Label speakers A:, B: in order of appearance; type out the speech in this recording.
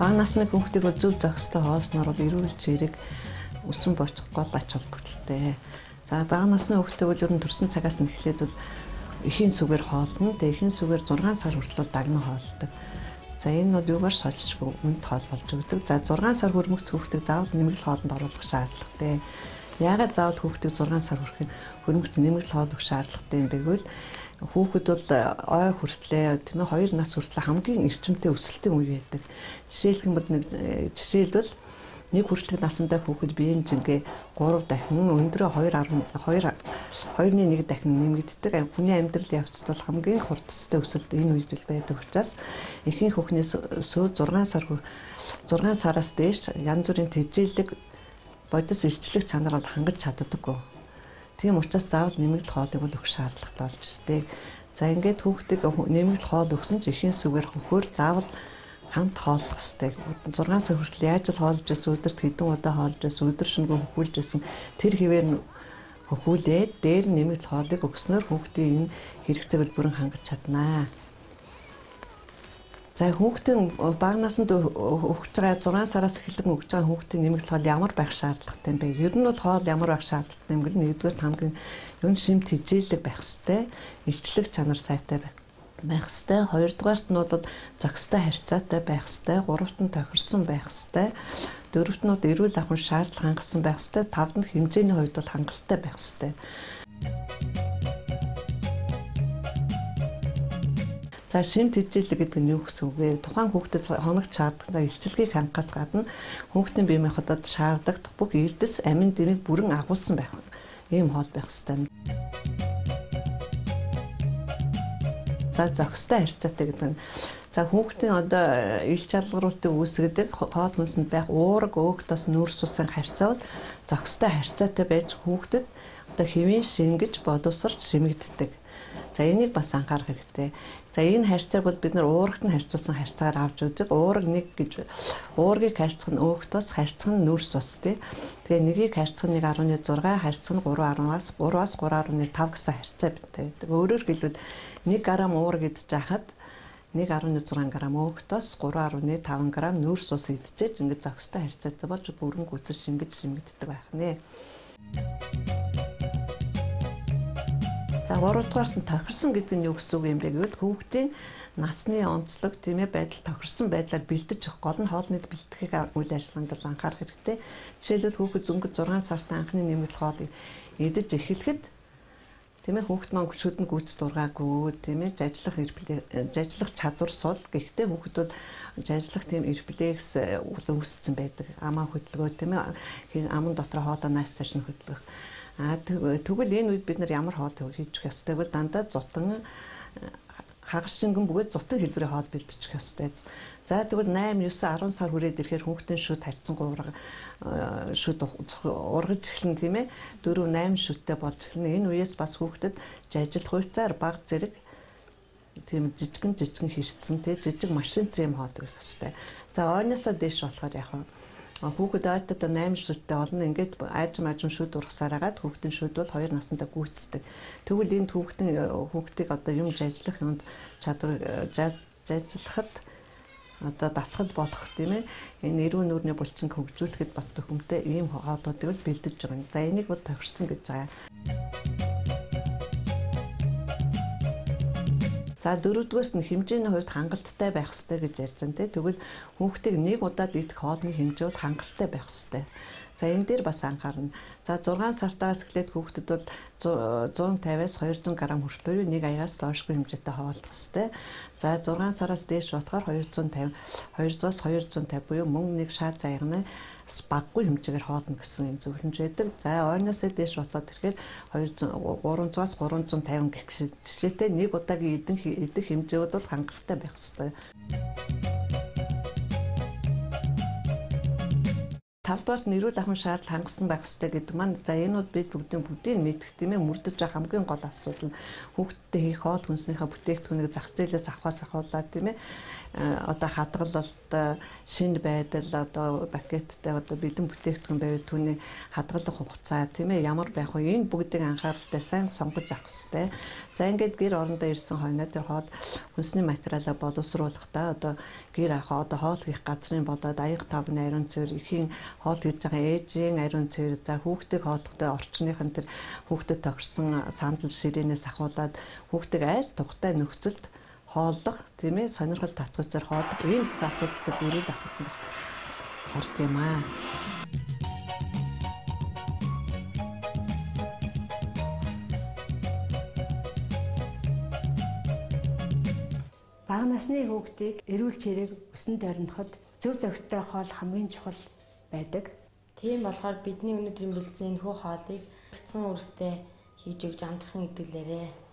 A: Бага насны хүүхдийг бол зөв зохистой хоосноор бол эрүүл зэрэг өсөн бочих гол ач холбогдолтой. За бага насны хүүхдүүд бол ер нь төрсэн цагаас нь эхлээд бол эхийн сүгээр хоолно. Тэгээ эхийн сүгээр 6 сар хүртэл дагнан хоолдог. За энэ бол юугаар шалжчихгүй үнд хоол болж өгдөг. За 6 сар хүрмэгц хүүхдийг заавал нэмэгдэл хоолнд оруулах шаардлагатай. Яагаад заавал хүүхдийг 6 сар хүрмэгц нэмэгдэл хоол өгөх шаардлагатай юм бэ гэвэл хүүхэд бол ой хүртлээ тийм ээ 2 нас хүртлээ хамгийн эрчимтэй өсөлтийн үе байдаг. Жишээлбэл нэг хүртэлх насандаа хүүхэд биеийн жингээ 3 дахин өндрөө 2.1 дахин нэмэгддэг. Хүний амьдрал явцад бол хамгийн хурдтай өсөлт энэ үед байдаг учраас ихэнх хүүхнээс сүү 6 сараас дээш янз бүрийн тэжээлэг бодис илчлэг чанар бол хангаж чаддаггүй. Тийм учраас заавал нэмэгдэл хоолыг бол өгөх шаардлагатай болж ирдэг. За ингээд хүүхдийг нэмэгдэл хоол өгсөн ч эхийн сүгээр хөхөөр заавал хамт хооллох хэрэгтэй. 6 сар хүртэл яаж л хоолж байсан, өдөрт хэдэн удаа хоолж байсан, өдөр шөнөгүй хөхүүлж байсан тэр хэвээр хөхүүлээд дээр нэмэгдэл хоолыг өгснөөр хүүхдийн энэ хэрэгцээг бүрэн хангаж чаднаа. За хүүхдийн бага наснд өгч байгаа 6 сараас эхлэн өгч байгаа хүүхдийн нэмэгдэл хоол ямар байх шаардлагатай юм бэ? Ер нь бол хоол ямар байх шаардлагатай юм бэ? Нэгдүгээр хамгийн юм шимт хижээлэг байх хэрэгтэй, илчлэг чанар сайтай байх хэрэгтэй. Хоёрдугаарт нь бол зохистой харьцаатай байх хэрэгтэй. Гуравт нь тохирсон байх хэрэгтэй. Дөрөвт нь эрүүл ахуйн шаардлага хангасан байх хэрэгтэй. Тавд нь хэмжээний хувьд бол хангалттай байх хэрэгтэй. За шимт хижээлэг гэдэг нь юу гэсэн үг вэ? Тухайн хүүхдэд хоногч шаардлагатай илчилгээг хангахаас гадна хүүхдийн бие махбодод шаардлагатай бүх эрдэс, амин дэмийг бүрэн агуулсан байх ийм хоол байх ёстой. За зохистой харьцаатай гэдэг нь за хүүхдийн одоо ил чалгаруулалтыг үүсгэдэг хоол хүнсэнд байх уурга, өөгтөөс нүүрс усан харьцаа бол зохистой харьцаатай байж хүүхдэд одоо хэвийн шингэж боловсрч шимэгддэг. За энийг бас анхаарах хэрэгтэй. За энэ харьцааг бол бид нар уурагт нь харьцуулсан харьцаагаар авч үздэг. Уургийг харьцах нь өөгтөөс, харьцах нь нүүрс ус тий. Тэгээ нэгийг харьцах нь 1.6, харьцах нь 3.3-аас 3.5 гэсэн харьцаа биттэй байдаг. Өөрөөр хэлбэл 1 грамм уураг идэж хахад 1.6 грамм өөгтөөс 3.5 грамм нүүрс ус идчихэж ингээд зохистой харьцаатай болж бүрэн гүйцэл шимэгддэг байх нэ. За 3 дугаарт нь тохирсон гэдэг нь юу гэсэн үг юм бэ гэвэл хүүхдийн насны онцлог тийм ээ байдал тохирсон байдлаар бэлдэж авах гол нь хоолны бэлтгэхийг үйл ажиллагаанд анхаарах хэрэгтэй. Жишээлбэл хүүхэд зөнгөд 6 сартай анхны нэмэгдэл хоол идэж эхлэхэд тийм ээ хүүхэд маань шүдэн гүйц дургаагүй тийм ээ жажлах чадвар сул. Гэхдээ хүүхэд бол жажлах тийм рефлекс үүссэн байдаг. Амаа хөдөлгөөр тийм ээ аман дотор хоолоо нааш цааш нь хөдлөх. Тэгвэл энэ үед бид нар ямар хоол хийж өгөх ёстой вэ? Дандаа зутан хагас шингэн бөгөөд зутан хэлбэрийн хоол бэлдчих ёстой. За тэгвэл 8, 9, 10 сар хүрээд ирэхээр хүүхдийн шүд харьцан шүд ургаж эхлэн тийм ээ 4, 8 шүдтэй болж эхлэн. Энэ үеэс бас хүүхдэд жажил хуйцаар баг зэрэг тийм жижигэн хэрцэн тийм жижиг машин зэм хоол өгөх ёстой. За ойноосоо дээш болохоор яг хүүхэд ойдод 8 шүдтэй болно. Ингээд аажим шүд ургасаар агаад хүүхдийн шүд бол 2 наснда гүйцэдэг. Тэгвэл энэ хүүхдийг одоо юм жажлах юмд чадвар жажлахад одоо дасгал болох тийм ээ. Энэ эрүүл нүрийн булчинг хөгжүүлэхэд бас төхөмтэй ийм хоолуудыг бэлдэж байгаа юм. За энийг бол тохирсон гэж байгаа. За 4-дүгээрт нь хэмжээний хувьд хангалттай байх ёстой гэж ярьж байна. Тэгвэл хүүхдийг нэг удаад идэх хоолны хэмжээ бол хангалттай байх ёстой. За энэ дээр бас анхаарна. За 6 сартаас эхлээд хүүхдэд бол 150-аас 200 г хүртэл нэг аяас доошгүй хэмжээтэй хооллох ёстой. За 6 сараас дээш болохоор 200-аас 250 буюу мөн нэг шаа зайгны баггүй хэмжээгээр хоолно гэсэн юм зөвлөмж байдаг. За ойноос дээш болоод ирэхээр 300-аас 350 гэх жишээтэй нэг удаагийн идэх хэмжээ бол хангалттай байх ёстой. 5 дугаарт нь эрүүл ахуйн шаардлага хангасан байх ёстой гэдэг маань за энүүд бид бүгдийг мэдэх тийм ээ мөрдөж байгаа хамгийн гол асуудал нь хүүхдэд хийх хоол хүнсийнхээ бүтээгдэхүүнийг зах зээлээс авахаас ахуулаад тийм ээ одоо хадгалалт шинэ байдал одоо пакеттай одоо бэлэн бүтээгдэхүүн байвал түүний хадгалах хугацаа тийм ээ ямар байх вэ энэ бүгдийг анхааралтай сайн сонгож авах хэрэгтэй. За ингээд гэр орондоо ирсэн хойно тэр хоол хүнсний материалаа боловсруулахдаа одоо гэр ахаа одоо хоол хийх газрын болоод аяга тавны ариун цэвэр ихийн хоол хийж байгаа ээжийн ариун цэвэр за хүүхдийг хооллохдоо орчныхын тэр хүүхдэд тохирсон сандал ширээнээс ахуулаад хүүхдийг айл тухтай нөхцөлд хооллох тийм ээ сонирхол татгуйцаар хооллох ийм асуудалтай бүрэл авах юм орд юм аа.
B: Бага насны хүүхдийг эрүүл чирэг өсөн тойрноход зөв зохистой хоол хамгийн чухал байдаг.
C: Тийм болохоор бидний өнөөдрийн бэлдсэн энэхүү хоолыг бяцхан үрстэй хийж өгж амтрахын итгэлээрээ